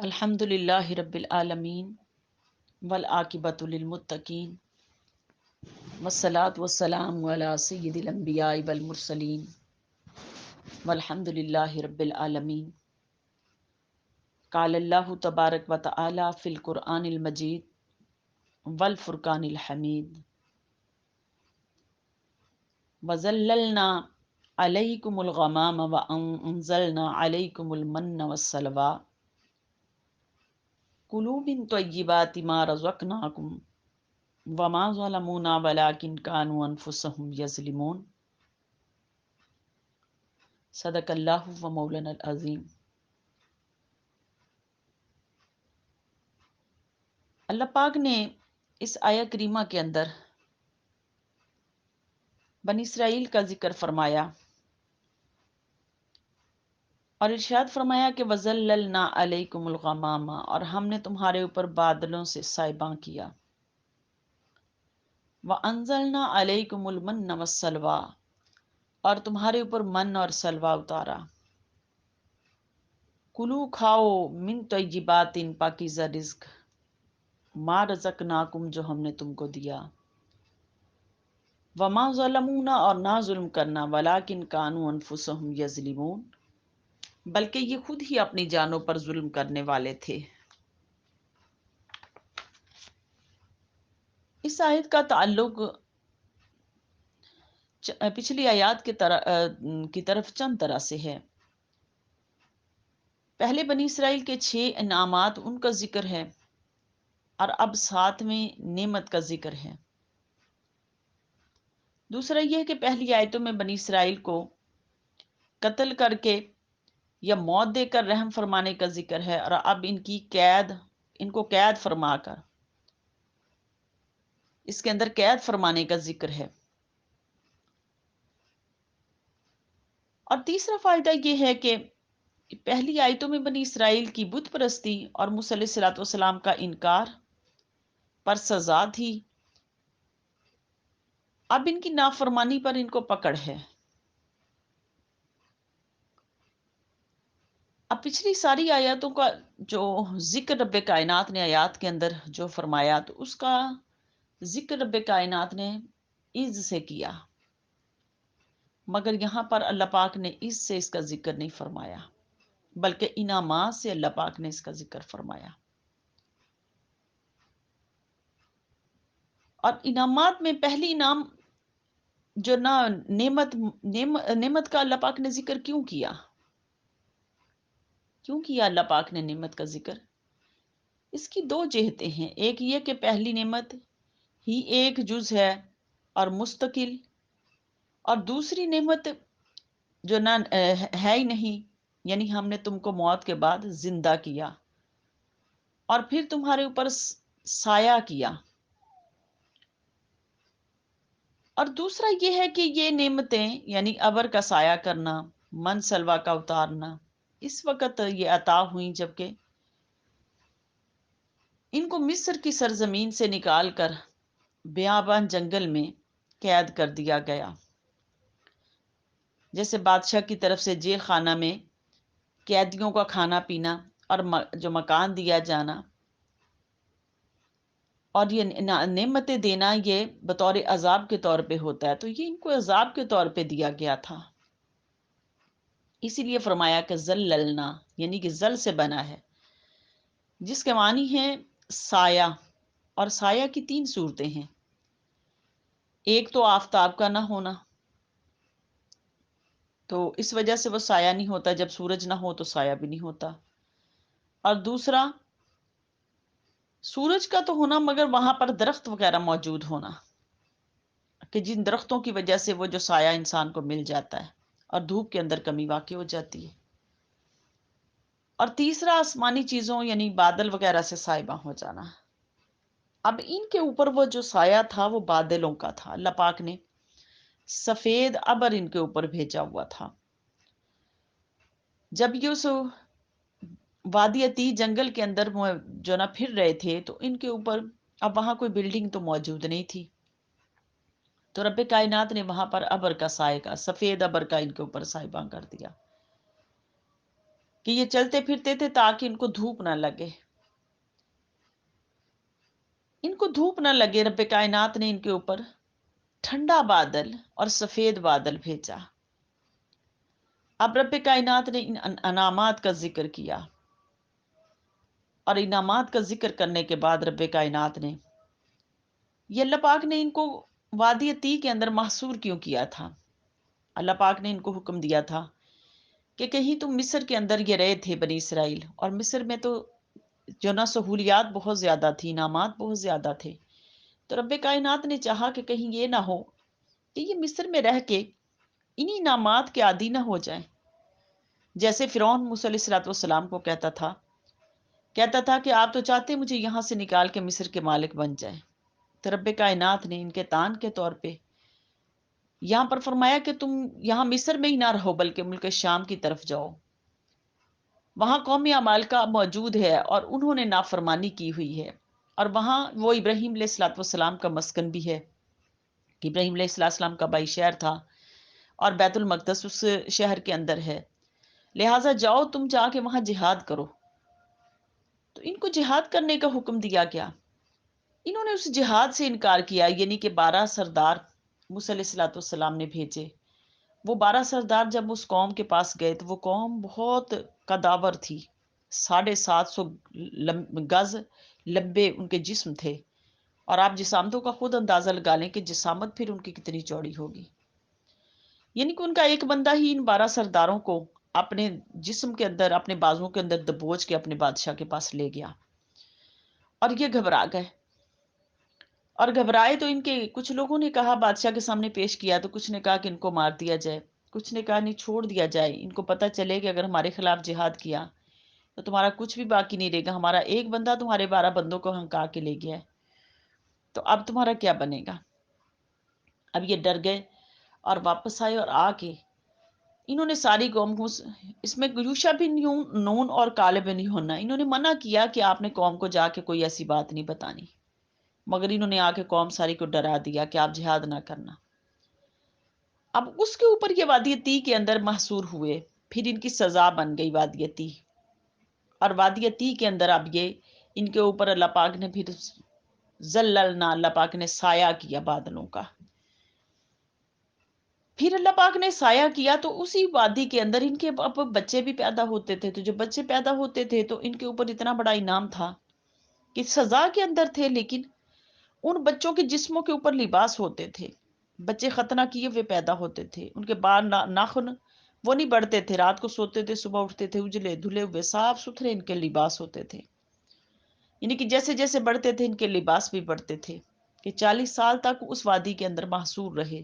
الحمد للہ رب العالمین والعاقبۃ للمتقین والصلاة والسلام علی سید الانبیاء والمرسلین والحمد للہ رب العالمین۔ قال اللہ تبارک و تعالی فی القرآن المجید والفرقان الحمید وظللنا علیکم الغمام وانزلنا علیکم المن والسلوی کلوا من طیبات ما رزقناکم وما ظلمونا ولکن كانوا انفسهم یظلمون۔ صدق اللہ و مولانا العظیم۔ اللہ پاک نے اس آیہ کریمہ کے اندر بنی اسرائیل کا ذکر فرمایا اور ارشاد فرمایا کہ وَظَلَّلْنَا عَلَيْكُمُ الْغَمَامَ، اور ہم نے تمہارے اوپر بادلوں سے سائباں کیا، وَأَنزَلْنَا عَلَيْكُمُ الْمَنَّ وَالسَّلْوَىٰ، اور تمہارے اوپر من اور سلوہ اتارا۔ کلو کھاؤ من طیبات، پاکیزہ رزق، ما رزقناکم، جو ہم نے تم کو دیا، وما ظلمونا، اور نہ ظلم کرنا، ولیکن کانوا انفسہم یظلمون، بلکہ یہ خود ہی اپنی جانوں پر ظلم کرنے والے تھے۔ اس آیت کا تعلق پچھلی آیات کی طرف چند طرح سے ہے۔ پہلے بنی اسرائیل کے 6 انعامات ان کا ذکر ہے، اور اب 7ویں نعمت کا ذکر ہے۔ دوسرا یہ کہ پہلی آیتوں میں بنی اسرائیل کو قتل کر کے یا موت دے کر رحم فرمانے کا ذکر ہے، اور اب ان کو قید فرما کر اس کے اندر قید فرمانے کا ذکر ہے۔ اور تیسرا فائدہ یہ ہے کہ پہلی آیتوں میں بنی اسرائیل کی بت پرستی اور موسیٰ علیہ الصلوۃ والسلام کا انکار پر سزا تھی، اب ان کی نافرمانی پر ان کو پکڑ ہے۔ اب پچھلی ساری آیاتوں کا جو ذکر رب کائنات نے آیات کے اندر جو فرمایا، تو اس کا ذکر رب کائنات نے عز سے کیا، مگر یہاں پر اللہ پاک نے عز سے اس کا ذکر نہیں فرمایا، بلکہ انعامات سے اللہ پاک نے اس کا ذکر فرمایا۔ اور انعامات میں پہلی انعام جو نعمت کا اللہ پاک نے ذکر کیوں کیا اللہ پاک نے نعمت کا ذکر؟ اس کی 2 جہتیں ہیں۔ ایک یہ کہ پہلی نعمت ہی ایک جز ہے اور مستقل، اور دوسری نعمت جو نہ ہے ہی نہیں، یعنی ہم نے تم کو موت کے بعد زندہ کیا اور پھر تمہارے اوپر سایہ کیا۔ اور دوسرا یہ ہے کہ یہ نعمتیں یعنی ابر کا سایہ کرنا، من سلوا کا اتارنا، اس وقت یہ عطا ہوئیں جبکہ ان کو مصر کی سرزمین سے نکال کر بیابان جنگل میں قید کر دیا گیا۔ جیسے بادشاہ کی طرف سے جیل خانہ میں قیدیوں کا کھانا پینا اور جو مکان دیا جانا اور یہ نعمتیں دینا، یہ بطور عذاب کے طور پہ ہوتا ہے، تو یہ ان کو عذاب کے طور پہ دیا گیا تھا۔ اسی لیے فرمایا کہ ذللنا، یعنی کہ ذل سے بنا ہے، جس کے معنی ہے سایہ، اور سایہ کی 3 صورتیں ہیں۔ ایک تو آفتاب کا نہ ہونا، تو اس وجہ سے وہ سایہ نہیں ہوتا، جب سورج نہ ہو تو سایہ بھی نہیں ہوتا۔ اور دوسرا سورج کا تو ہونا، مگر وہاں پر درخت وغیرہ موجود ہونا، کہ جن درختوں کی وجہ سے وہ جو سایہ انسان کو مل جاتا ہے، اور دھوپ کے اندر کمی واقع ہو جاتی ہے۔ اور تیسرا آسمانی چیزوں یعنی بادل وغیرہ سے سائبہ ہو جانا۔ اب ان کے اوپر وہ جو سایہ تھا وہ بادلوں کا تھا، اللہ پاک نے سفید ابر ان کے اوپر بھیجا ہوا تھا۔ جب یہ وادی عتیق جنگل کے اندر جو نہ پھر رہے تھے، تو ان کے اوپر اب وہاں کوئی بلڈنگ تو موجود نہیں تھی، تو رب کائنات نے وہاں پر ابر کا سائے کا، سفید ابر کا ان کے اوپر سائباں کر دیا۔ کہ یہ چلتے پھرتے تھے تاکہ ان کو دھوپ نہ لگے، ان کو دھوپ نہ لگے۔ رب کائنات نے ان کے اوپر ٹھنڈا بادل اور سفید بادل بھیجا۔ اب رب کائنات نے ان انعامات کا ذکر کیا، اور انعامات کا ذکر کرنے کے بعد رب کائنات نے، یہ اللہ پاک نے ان کو وادی تی کے اندر محصور کیوں کیا تھا؟ اللہ پاک نے ان کو حکم دیا تھا کہ کہیں تم مصر کے اندر یہ رہے تھے بنی اسرائیل، اور مصر میں تو جو نا سہولیات بہت زیادہ تھی، انعامات بہت زیادہ تھے، تو رب کائنات نے چاہا کہ کہیں یہ نہ ہو کہ یہ مصر میں رہ کے انہی انعامات کے عادی نہ ہو جائیں۔ جیسے فرعون موسیٰ علیہ الصلوۃ والسلام کو کہتا تھا کہ آپ تو چاہتے مجھے یہاں سے نکال کے مصر کے مالک بن جائیں، تو رب کائنات نے ان کے تان کے طور پہ یہاں پر فرمایا کہ تم یہاں مصر میں ہی نہ رہو بلکہ ملک شام کی طرف جاؤ، وہاں قوم عمالقہ موجود ہے اور انہوں نے نافرمانی کی ہوئی ہے، اور وہاں وہ ابراہیم علیہ الصلوۃ والسلام کا مسکن بھی ہے، کہ ابراہیم علیہ السلام کا بھائی شہر تھا، اور بیت المقدس اس شہر کے اندر ہے، لہٰذا جاؤ تم جا کے وہاں جہاد کرو۔ تو ان کو جہاد کرنے کا حکم دیا گیا، انہوں نے اس جہاد سے انکار کیا، یعنی کہ 12 سردار موسیٰ علیہ الصلوۃ والسلام نے بھیجے۔ وہ 12 سردار جب اس قوم کے پاس گئے تو وہ قوم بہت قداور تھی، 750 گز لمبے ان کے جسم تھے، اور آپ جسامتوں کا خود اندازہ لگا لیں کہ جسامت پھر ان کی کتنی چوڑی ہوگی، یعنی کہ ان کا ایک بندہ ہی ان 12 سرداروں کو اپنے جسم کے اندر، اپنے بازوؤں کے اندر دبوچ کے اپنے بادشاہ کے پاس لے گیا، اور یہ گھبرا گئے، اور گھبرائے تو ان کے کچھ لوگوں نے کہا بادشاہ کے سامنے پیش کیا، تو کچھ نے کہا کہ ان کو مار دیا جائے، کچھ نے کہا نہیں چھوڑ دیا جائے، ان کو پتہ چلے کہ اگر ہمارے خلاف جہاد کیا تو تمہارا کچھ بھی باقی نہیں رہے گا، ہمارا ایک بندہ تمہارے 12 بندوں کو ہنکا کے لے گیا ہے، تو اب تمہارا کیا بنے گا؟ اب یہ ڈر گئے اور واپس آئے، اور آ کے انہوں نے ساری قوم کو، اس میں یوشع بن نون اور کالب بن یحنہ، انہوں نے منع کیا کہ آپ نے قوم کو جا کے کوئی ایسی بات نہیں بتانی، مگر انہوں نے آ کے قوم ساری کو ڈرا دیا کہ آپ جہاد نہ کرنا۔ اب اس کے اوپر یہ وادی تی کے اندر محصور ہوئے، پھر ان کی سزا بن گئی وادی تی، اور وادی تی کے اندر اب یہ ان کے اوپر اللہ پاک نے پھر ذللنا، اللہ پاک نے سایہ کیا بادلوں کا، پھر اللہ پاک نے سایہ کیا، تو اسی وادی کے اندر ان کے اب بچے بھی پیدا ہوتے تھے، تو جب بچے پیدا ہوتے تھے تو ان کے اوپر اتنا بڑا انعام تھا کہ سزا کے اندر تھے، لیکن ان بچوں کے جسموں کے اوپر لباس ہوتے تھے، بچے ختنہ کیے ہوئے پیدا ہوتے تھے، ان کے بال ناخن وہ نہیں بڑھتے تھے، رات کو سوتے تھے صبح اٹھتے تھے اجلے دھلے ہوئے صاف ستھرے ان کے لباس ہوتے تھے، یعنی کہ جیسے جیسے بڑھتے تھے ان کے لباس بھی بڑھتے تھے، کہ 40 سال تک اس وادی کے اندر محصور رہے،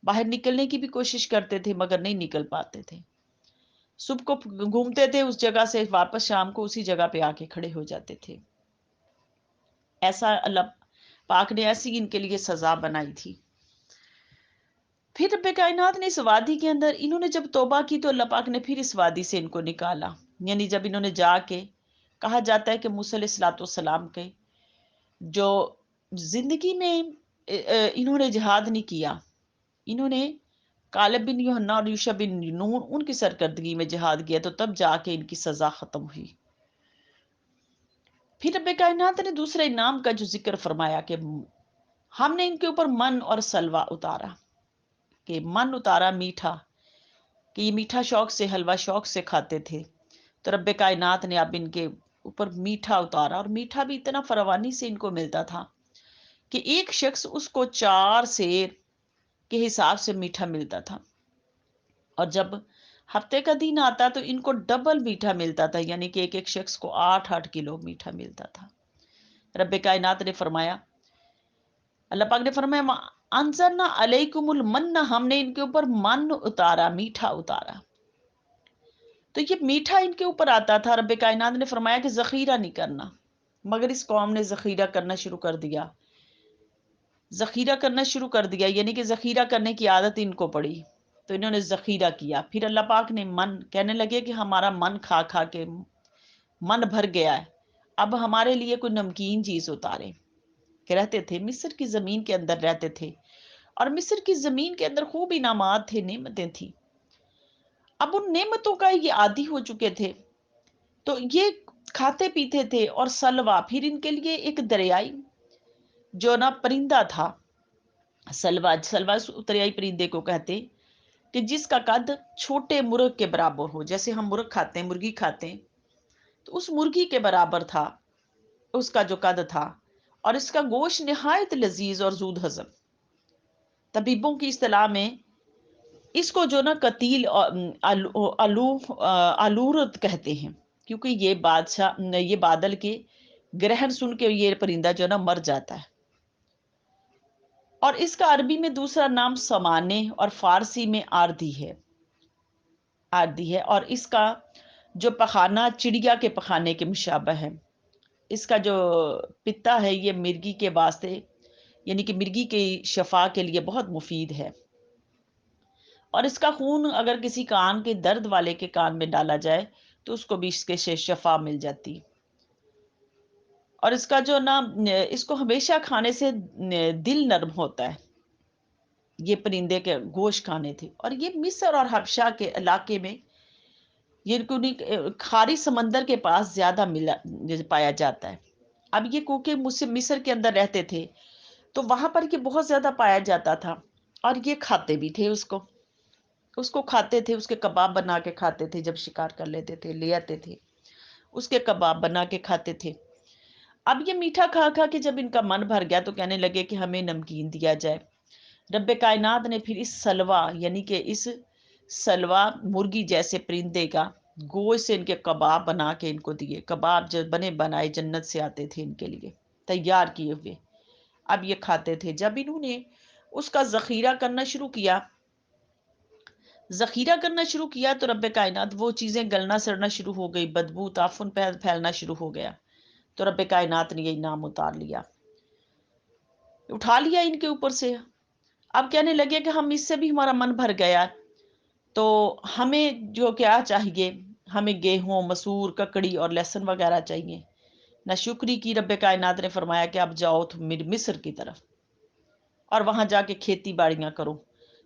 باہر نکلنے کی بھی کوشش کرتے تھے مگر نہیں نکل پاتے تھے، صبح کو گھومتے تھے اس جگہ سے، واپس شام کو اسی جگہ پہ آ کے کھڑے ہو جاتے تھے۔ ایسا اللہ پاک نے ایسی ان کے لیے سزا بنائی تھی۔ پھر رب کائنات نے اس وادی کے اندر انہوں نے جب توبہ کی تو اللہ پاک نے پھر اس وادی سے ان کو نکالا، یعنی جب انہوں نے جا کے، کہا جاتا ہے کہ موسیٰ علیہ الصلوۃ والسلام کے جو زندگی میں انہوں نے جہاد نہیں کیا، انہوں نے کالب بن یحنہ اور یوشع بن نون ان کی سرکردگی میں جہاد کیا، تو تب جا کے ان کی سزا ختم ہوئی۔ پھر رب کائنات نے دوسرے انعام کا جو ذکر فرمایا کہ ہم نے ان کے اوپر من اور سلوہ اتارا، کہ من اتارا میٹھا، کہ یہ میٹھا شوق سے، حلوہ شوق سے کھاتے تھے، تو رب کائنات نے اب ان کے اوپر میٹھا اتارا، اور میٹھا بھی اتنا فراوانی سے ان کو ملتا تھا کہ ایک شخص اس کو 4 سیر کے حساب سے میٹھا ملتا تھا، اور جب ہفتے کا دن آتا تو ان کو ڈبل میٹھا ملتا تھا، یعنی کہ ایک ایک شخص کو 8 کلو میٹھا ملتا تھا۔ رب کائنات نے فرمایا، اللہ پاک نے فرمایا انزلنا علیکم المن، ہم نے ان کے اوپر من اتارا، میٹھا اتارا، تو یہ میٹھا ان کے اوپر آتا تھا۔ رب کائنات نے فرمایا کہ ذخیرہ نہیں کرنا، مگر اس قوم نے ذخیرہ کرنا شروع کر دیا، ذخیرہ کرنا شروع کر دیا، یعنی کہ ذخیرہ کرنے کی عادت ان کو پڑی، تو انہوں نے ذخیرہ کیا۔ پھر اللہ پاک نے من کہنے لگے کہ ہمارا من کھا کھا کے من بھر گیا ہے، اب ہمارے لیے کوئی نمکین چیز اتارے، کہ رہتے تھے مصر کی زمین کے اندر رہتے تھے، اور مصر کی زمین کے اندر خوب انعامات تھے، نعمتیں تھیں، اب ان نعمتوں کا یہ عادی ہو چکے تھے، تو یہ کھاتے پیتے تھے. اور سلوا پھر ان کے لیے ایک دریائی جو نا پرندہ تھا. سلوا سلوا اس دریائی پرندے کو کہتے کہ جس کا قد چھوٹے مرغ کے برابر ہو. جیسے ہم مرغ کھاتے ہیں، مرغی کھاتے ہیں، تو اس مرغی کے برابر تھا اس کا جو قد تھا. اور اس کا گوشت نہایت لذیذ اور زود ہضم. طبیبوں کی اصطلاح میں اس کو جو نا قتیل آلورد کہتے ہیں، کیونکہ یہ بادل کے گرہن سن کے یہ پرندہ جو نا مر جاتا ہے. اور اس کا عربی میں دوسرا نام سمانے اور فارسی میں آردی ہے. اور اس کا جو پخانہ چڑیا کے پخانے کے مشابہ ہے. اس کا جو پتا ہے یہ مرگی کے واسطے، یعنی کہ مرگی کی شفا کے لیے بہت مفید ہے. اور اس کا خون اگر کسی کان کے درد والے کے کان میں ڈالا جائے تو اس کو بھی اس کے سے شفا مل جاتی. اور اس کا جو نا اس کو ہمیشہ کھانے سے دل نرم ہوتا ہے. یہ پرندے کے گوشت کھانے تھے. اور یہ مصر اور حبشہ کے علاقے میں یہ کھاری سمندر کے پاس زیادہ پایا جاتا ہے. اب یہ کیونکہ مصر کے اندر رہتے تھے تو وہاں پر یہ بہت زیادہ پایا جاتا تھا. اور یہ کھاتے بھی تھے اس کو کھاتے تھے. اس کے کباب بنا کے کھاتے تھے. جب شکار کر لیتے تھے لے آتے تھے اس کے کباب بنا کے کھاتے تھے. اب یہ میٹھا کھا کھا کے جب ان کا من بھر گیا تو کہنے لگے کہ ہمیں نمکین دیا جائے. رب کائنات نے پھر اس سلوا یعنی کہ اس سلوا مرغی جیسے پرندے کا گوشت سے ان کے کباب بنا کے ان کو دیے. کباب جو بنائے جنت سے آتے تھے ان کے لیے تیار کیے ہوئے. اب یہ کھاتے تھے. جب انہوں نے اس کا ذخیرہ کرنا شروع کیا تو رب کائنات وہ چیزیں گلنا سڑنا شروع ہو گئی. بدبو تعفن پھیلنا شروع ہو گیا. تو رب کائنات نے یہ انعام اٹھا لیا ان کے اوپر سے. اب کہنے لگے کہ ہم اس سے بھی ہمارا من بھر گیا تو ہمیں جو کیا چاہیے، ہمیں گیہوں، مسور، ککڑی اور لہسن وغیرہ چاہیے. نہ شکری کی رب کائنات نے فرمایا کہ اب جاؤ مصر کی طرف اور وہاں جا کے کھیتی باڑیاں کرو،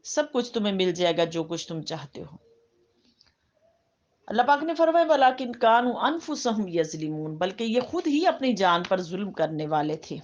سب کچھ تمہیں مل جائے گا جو کچھ تم چاہتے ہو. اللہ پاک نے فرمایا وَلَٰكِن كَانُوا أَنفُسَهُمْ يَظْلِمُونَ، بلکہ یہ خود ہی اپنی جان پر ظلم کرنے والے تھے.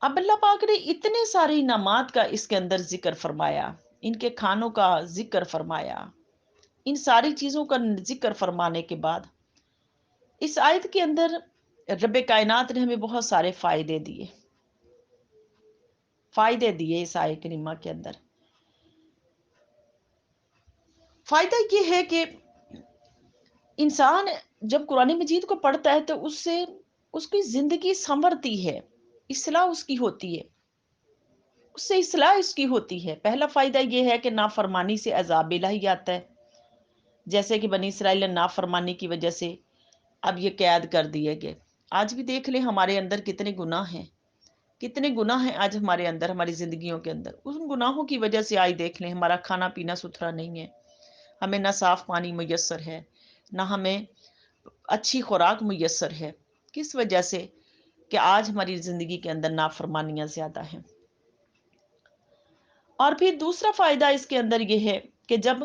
اب اللہ پاک نے اتنے سارے انعامات کا اس کے اندر ذکر فرمایا، ان کے کھانوں کا ذکر فرمایا، ان ساری چیزوں کا ذکر فرمانے کے بعد اس آیت کے اندر رب کائنات نے ہمیں بہت سارے فائدے دیے اس آیت کریمہ کے اندر. فائدہ یہ ہے کہ انسان جب قرآن مجید کو پڑھتا ہے تو اس کی زندگی سنورتی ہے، اصلاح اس کی ہوتی ہے، اس سے اصلاح اس کی ہوتی ہے. پہلا فائدہ یہ ہے کہ نافرمانی سے عذاب الہی آتا ہے. جیسے کہ بنی اسرائیل نے نافرمانی کی وجہ سے اب یہ قید کر دیے گئے. آج بھی دیکھ لیں ہمارے اندر کتنے گناہ ہیں آج ہمارے اندر، ہماری زندگیوں کے اندر. ان گناہوں کی وجہ سے آج دیکھ لیں ہمارا کھانا پینا ستھرا نہیں ہے، ہمیں نہ صاف پانی میسر ہے، نہ ہمیں اچھی خوراک میسر ہے. کس وجہ سے؟ کہ آج ہماری زندگی کے اندر نافرمانیاں زیادہ ہیں. اور پھر دوسرا فائدہ اس کے اندر یہ ہے کہ جب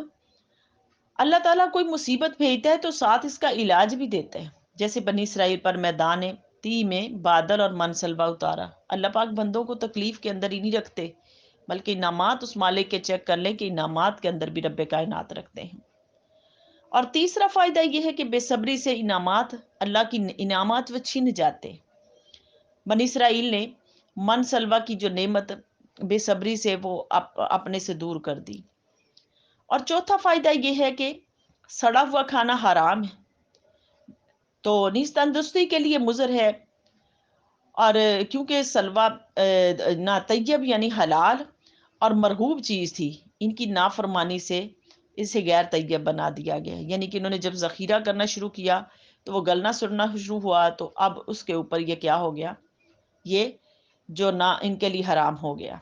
اللہ تعالیٰ کوئی مصیبت بھیجتا ہے تو ساتھ اس کا علاج بھی دیتے ہیں. جیسے بنی اسرائیل پر میدان تی میں بادل اور منسلبہ اتارا. اللہ پاک بندوں کو تکلیف کے اندر ہی نہیں رکھتے بلکہ انعامات اس مالک کے چیک کر لیں کہ انعامات کے اندر بھی رب کائنات رکھتے ہیں. اور تیسرا فائدہ یہ ہے کہ بے صبری سے اللہ کی انعامات وہ چھن جاتے. بنی اسرائیل نے من سلوا کی جو نعمت بے صبری سے وہ اپنے سے دور کر دی. اور چوتھا فائدہ یہ ہے کہ سڑا ہوا کھانا حرام ہے تو نیز تندرستی کے لیے مضر ہے. اور کیونکہ سلوا نا طیب یعنی حلال اور مرغوب چیز تھی، ان کی نافرمانی سے اسے غیر طیب بنا دیا گیا. یعنی کہ انہوں نے جب ذخیرہ کرنا شروع کیا تو وہ گلنا سڑنا شروع ہوا تو اب اس کے اوپر یہ کیا ہو گیا، یہ جو نہ ان کے لیے حرام ہو گیا.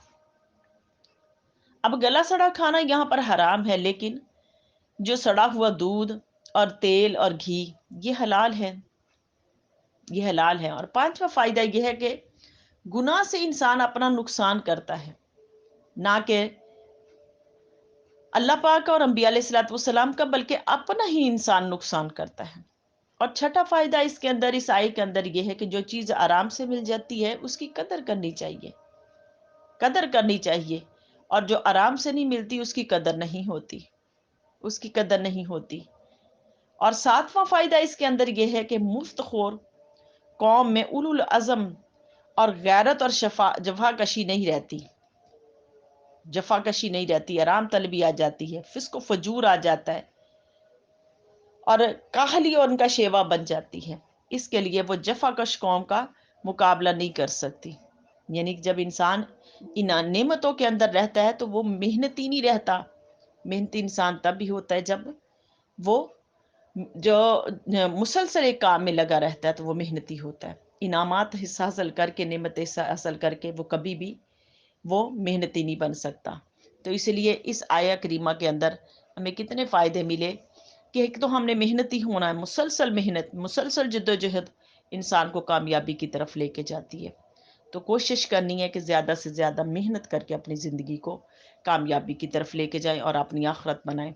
اب گلا سڑا کھانا یہاں پر حرام ہے، لیکن جو سڑا ہوا دودھ اور تیل اور گھی یہ حلال ہے. اور پانچواں فائدہ یہ ہے کہ گناہ سے انسان اپنا نقصان کرتا ہے، نہ کہ اللہ پاک اور انبیاء علیہ الصلوۃ والسلام کا بلکہ اپنا ہی انسان نقصان کرتا ہے۔ اور چھٹا فائدہ اس کے اندر، اس آیے کے اندر یہ ہے کہ جو چیز آرام سے مل جاتی ہے اس کی قدر کرنی چاہیے، قدر کرنی چاہیے، اور جو آرام سے نہیں ملتی اس کی قدر نہیں ہوتی، اس کی قدر نہیں ہوتی۔ اور ساتواں فائدہ اس کے اندر یہ ہے کہ مفت خور قوم میں اولو العزم اور غیرت اور جفا کشی نہیں رہتی، جفا کشی نہیں رہتی، آرام طلبی آ جاتی ہے، فسق و فجور آ جاتا ہے، اور کاہلی اور ان کا شیوا بن جاتی ہے۔ اس کے لیے وہ جفا کش قوم کا مقابلہ نہیں کر سکتی۔ یعنی کہ جب انسان ان نعمتوں کے اندر رہتا ہے تو وہ محنتی نہیں رہتا۔ محنتی انسان تب بھی ہوتا ہے جب وہ جو مسلسل ایک کام میں لگا رہتا ہے تو وہ محنتی ہوتا ہے۔ انعامات حاصل کر کے، نعمت حاصل کر کے وہ کبھی بھی وہ محنتی نہیں بن سکتا۔ تو اس لیے اس آیہ کریمہ کے اندر ہمیں کتنے فائدے ملے کہ ایک تو ہم نے محنتی ہونا ہے، مسلسل محنت، مسلسل جد و جہد انسان کو کامیابی کی طرف لے کے جاتی ہے۔ تو کوشش کرنی ہے کہ زیادہ سے زیادہ محنت کر کے اپنی زندگی کو کامیابی کی طرف لے کے جائیں اور اپنی آخرت بنائیں۔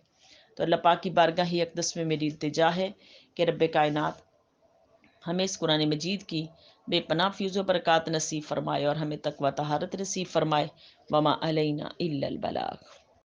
تو اللہ پاک کی بارگاہ اقدس میں میری التجا ہے کہ رب کائنات ہمیں اس قرآن مجید کی بے پناہ فیض و برکات نصیب فرمائے اور ہمیں تقوی طہارت نصیب فرمائے۔ وما علینا الا البلاغ۔